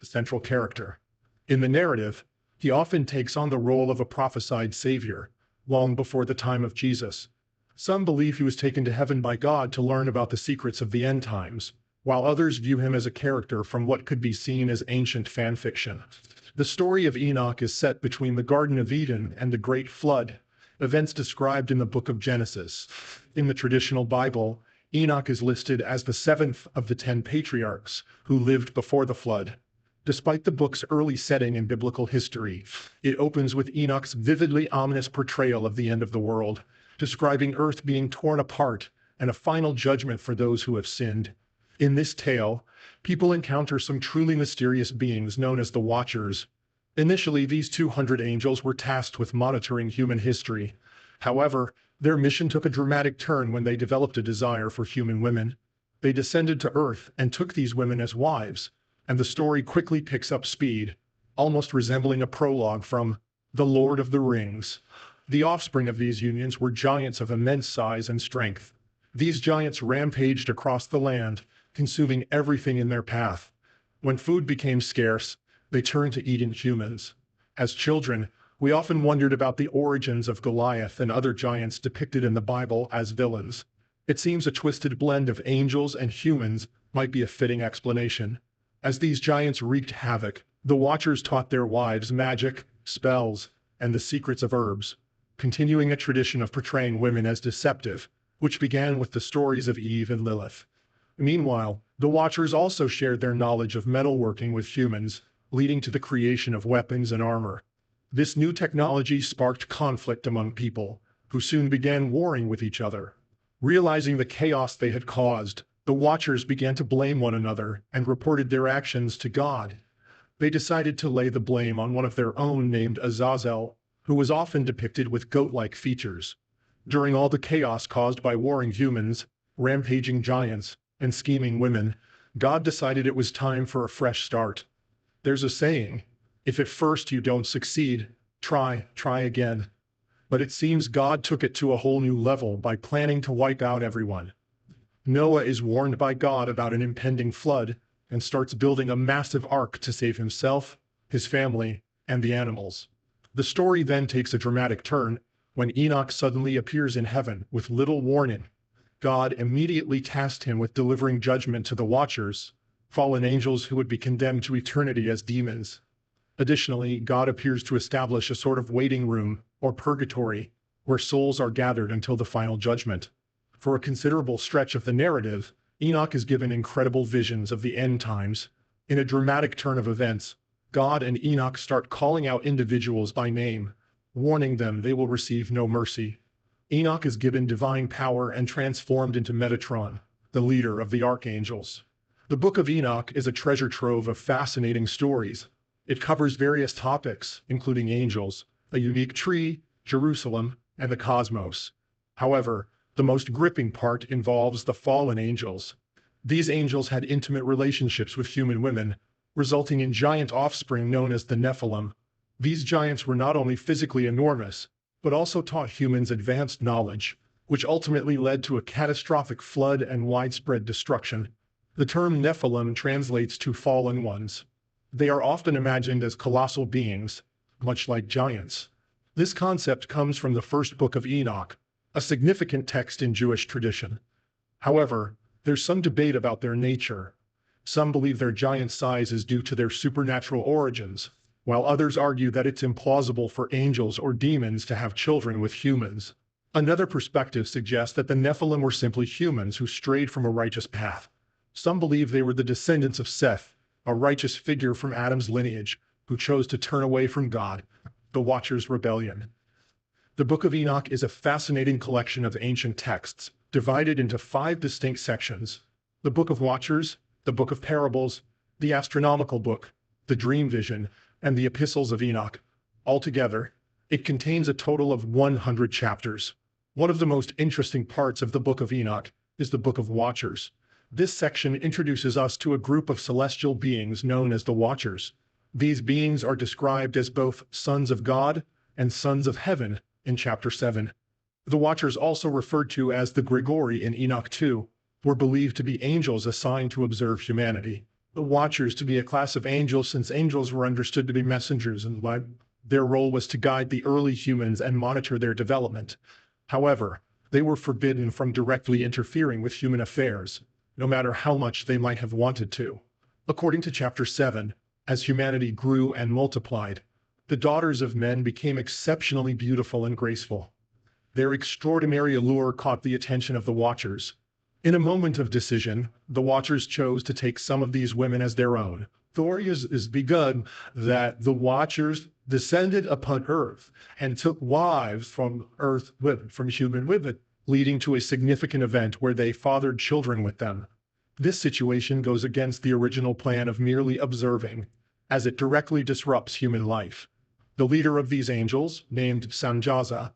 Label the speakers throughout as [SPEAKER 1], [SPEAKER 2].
[SPEAKER 1] the central character. In the narrative, he often takes on the role of a prophesied savior, long before the time of Jesus. Some believe he was taken to heaven by God to learn about the secrets of the end times, while others view him as a character from what could be seen as ancient fan fiction. The story of Enoch is set between the Garden of Eden and the Great Flood, events described in the book of Genesis. In the traditional Bible, Enoch is listed as the seventh of the 10 patriarchs who lived before the flood. Despite the book's early setting in biblical history, it opens with Enoch's vividly ominous portrayal of the end of the world, describing Earth being torn apart and a final judgment for those who have sinned. In this tale, people encounter some truly mysterious beings known as the Watchers. Initially, these 200 angels were tasked with monitoring human history. However, their mission took a dramatic turn when they developed a desire for human women. They descended to Earth and took these women as wives, and the story quickly picks up speed, almost resembling a prologue from The Lord of the Rings. The offspring of these unions were giants of immense size and strength. These giants rampaged across the land, consuming everything in their path. When food became scarce, they turned to eating humans. As children, we often wondered about the origins of Goliath and other giants depicted in the Bible as villains. It seems a twisted blend of angels and humans might be a fitting explanation. As these giants wreaked havoc, the Watchers taught their wives magic, spells, and the secrets of herbs, continuing a tradition of portraying women as deceptive, which began with the stories of Eve and Lilith. Meanwhile, the Watchers also shared their knowledge of metalworking with humans, leading to the creation of weapons and armor. This new technology sparked conflict among people, who soon began warring with each other. Realizing the chaos they had caused, the Watchers began to blame one another and reported their actions to God. They decided to lay the blame on one of their own named Azazel, who was often depicted with goat-like features. During all the chaos caused by warring humans, rampaging giants, and scheming women, God decided it was time for a fresh start. There's a saying, if at first you don't succeed, try again. But it seems God took it to a whole new level by planning to wipe out everyone. Noah is warned by God about an impending flood and starts building a massive ark to save himself, his family, and the animals. The story then takes a dramatic turn when Enoch suddenly appears in heaven with little warning. God immediately tasked him with delivering judgment to the Watchers, fallen angels who would be condemned to eternity as demons. Additionally, God appears to establish a sort of waiting room, or purgatory, where souls are gathered until the final judgment. For a considerable stretch of the narrative, Enoch is given incredible visions of the end times. In a dramatic turn of events, God and Enoch start calling out individuals by name, warning them they will receive no mercy. Enoch is given divine power and transformed into Metatron, the leader of the archangels. The Book of Enoch is a treasure trove of fascinating stories. It covers various topics, including angels, a unique tree, Jerusalem, and the cosmos. However, the most gripping part involves the fallen angels. These angels had intimate relationships with human women, resulting in giant offspring known as the Nephilim. These giants were not only physically enormous, but also taught humans advanced knowledge, which ultimately led to a catastrophic flood and widespread destruction. The term Nephilim translates to fallen ones. They are often imagined as colossal beings, much like giants. This concept comes from the first book of Enoch, a significant text in Jewish tradition. However, there's some debate about their nature. Some believe their giant size is due to their supernatural origins, while others argue that it's implausible for angels or demons to have children with humans. Another perspective suggests that the Nephilim were simply humans who strayed from a righteous path. Some believe they were the descendants of Seth, a righteous figure from Adam's lineage, who chose to turn away from God, the Watchers' rebellion. The Book of Enoch is a fascinating collection of ancient texts, divided into 5 distinct sections: the Book of Watchers, the Book of Parables, the Astronomical Book, the Dream Vision, and the Epistles of Enoch. Altogether, it contains a total of 100 chapters. One of the most interesting parts of the Book of Enoch is the Book of Watchers. This section introduces us to a group of celestial beings known as the Watchers. These beings are described as both sons of God and sons of heaven in chapter 7. The Watchers, also referred to as the Grigori in Enoch 2, were believed to be angels assigned to observe humanity. the Watchers to be a class of angels, since angels were understood to be messengers, and their role was to guide the early humans and monitor their development. However, they were forbidden from directly interfering with human affairs, no matter how much they might have wanted to. According to chapter 7, as humanity grew and multiplied, the daughters of men became exceptionally beautiful and graceful. Their extraordinary allure caught the attention of the Watchers. In a moment of decision, the Watchers chose to take some of these women as their own. Story is begun that the Watchers descended upon earth and took wives from earth women, from human women, leading to a significant event where they fathered children with them. This situation goes against the original plan of merely observing, as it directly disrupts human life. The leader of these angels, named Sanjaza,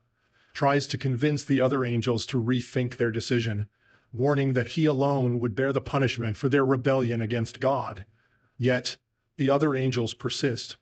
[SPEAKER 1] tries to convince the other angels to rethink their decision, warning that he alone would bear the punishment for their rebellion against God. Yet, the other angels persist,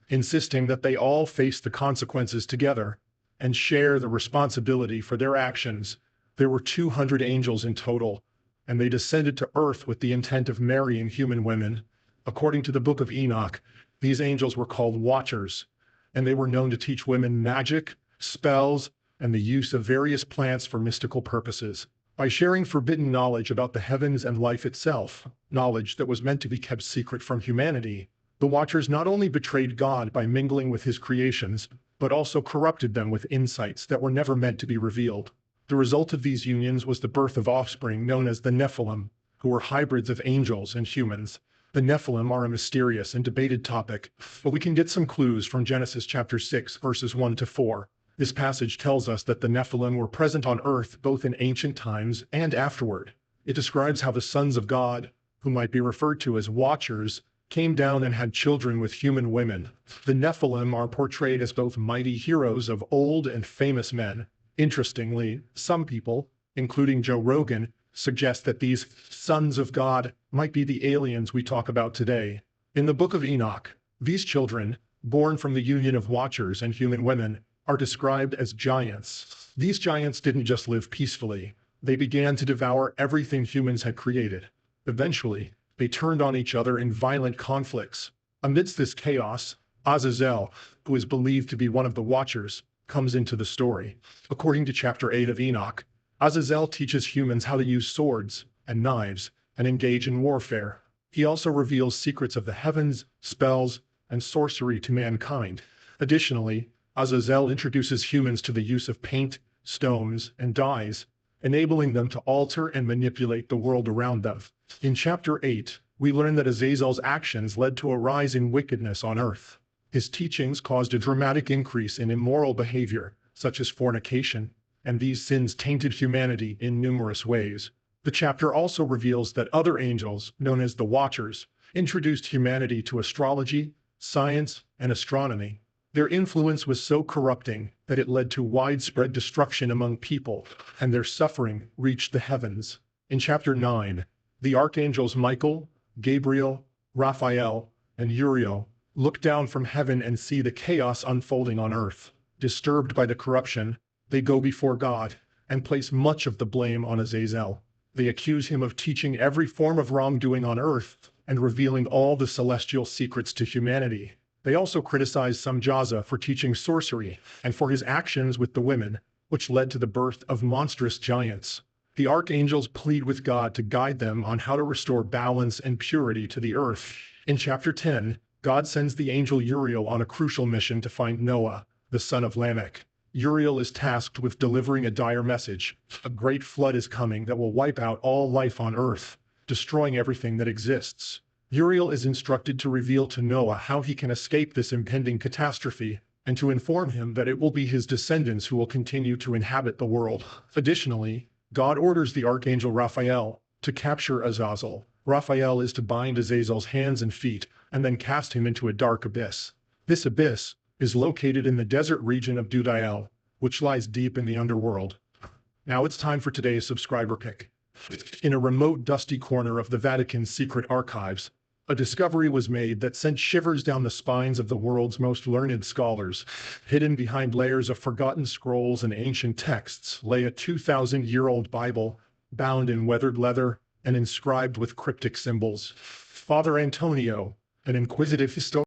[SPEAKER 1] insisting that they all face the consequences together and share the responsibility for their actions. There were 200 angels in total, and they descended to earth with the intent of marrying human women. According to the book of Enoch, these angels were called Watchers, and they were known to teach women magic, spells, and the use of various plants for mystical purposes. By sharing forbidden knowledge about the heavens and life itself, knowledge that was meant to be kept secret from humanity, the Watchers not only betrayed God by mingling with his creations, but also corrupted them with insights that were never meant to be revealed. The result of these unions was the birth of offspring known as the Nephilim, who were hybrids of angels and humans. The Nephilim are a mysterious and debated topic, but we can get some clues from Genesis chapter 6, verses 1 to 4. This passage tells us that the Nephilim were present on earth both in ancient times and afterward. It describes how the sons of God, who might be referred to as Watchers, came down and had children with human women. The Nephilim are portrayed as both mighty heroes of old and famous men. Interestingly, some people, including Joe Rogan, suggest that these sons of God might be the aliens we talk about today. In the book of Enoch, these children, born from the union of Watchers and human women, are described as giants. These giants didn't just live peacefully. They began to devour everything humans had created. Eventually, they turned on each other in violent conflicts. Amidst this chaos, Azazel, who is believed to be one of the Watchers, comes into the story. According to chapter 8 of Enoch, Azazel teaches humans how to use swords and knives and engage in warfare. He also reveals secrets of the heavens, spells, and sorcery to mankind. Additionally, Azazel introduces humans to the use of paint, stones, and dyes, enabling them to alter and manipulate the world around them. In chapter 8, we learn that Azazel's actions led to a rise in wickedness on earth. His teachings caused a dramatic increase in immoral behavior, such as fornication, and these sins tainted humanity in numerous ways. The chapter also reveals that other angels, known as the Watchers, introduced humanity to astrology, science, and astronomy. Their influence was so corrupting that it led to widespread destruction among people, and their suffering reached the heavens. In chapter 9, the archangels Michael, Gabriel, Raphael, and Uriel look down from heaven and see the chaos unfolding on earth. Disturbed by the corruption, they go before God and place much of the blame on Azazel. They accuse him of teaching every form of wrongdoing on earth and revealing all the celestial secrets to humanity. They also criticize Samjaza for teaching sorcery and for his actions with the women, which led to the birth of monstrous giants. The archangels plead with God to guide them on how to restore balance and purity to the earth. In chapter 10, God sends the angel Uriel on a crucial mission to find Noah, the son of Lamech. Uriel is tasked with delivering a dire message. A great flood is coming that will wipe out all life on earth, destroying everything that exists. Uriel is instructed to reveal to Noah how he can escape this impending catastrophe, and to inform him that it will be his descendants who will continue to inhabit the world. Additionally, God orders the archangel Raphael to capture Azazel. Raphael is to bind Azazel's hands and feet, and then cast him into a dark abyss. This abyss is located in the desert region of Dudael, which lies deep in the underworld. Now it's time for today's subscriber pick. In a remote, dusty corner of the Vatican's secret archives, a discovery was made that sent shivers down the spines of the world's most learned scholars. Hidden behind layers of forgotten scrolls and ancient texts lay a 2,000-year-old Bible, bound in weathered leather and inscribed with cryptic symbols. Father Antonio, an inquisitive historian,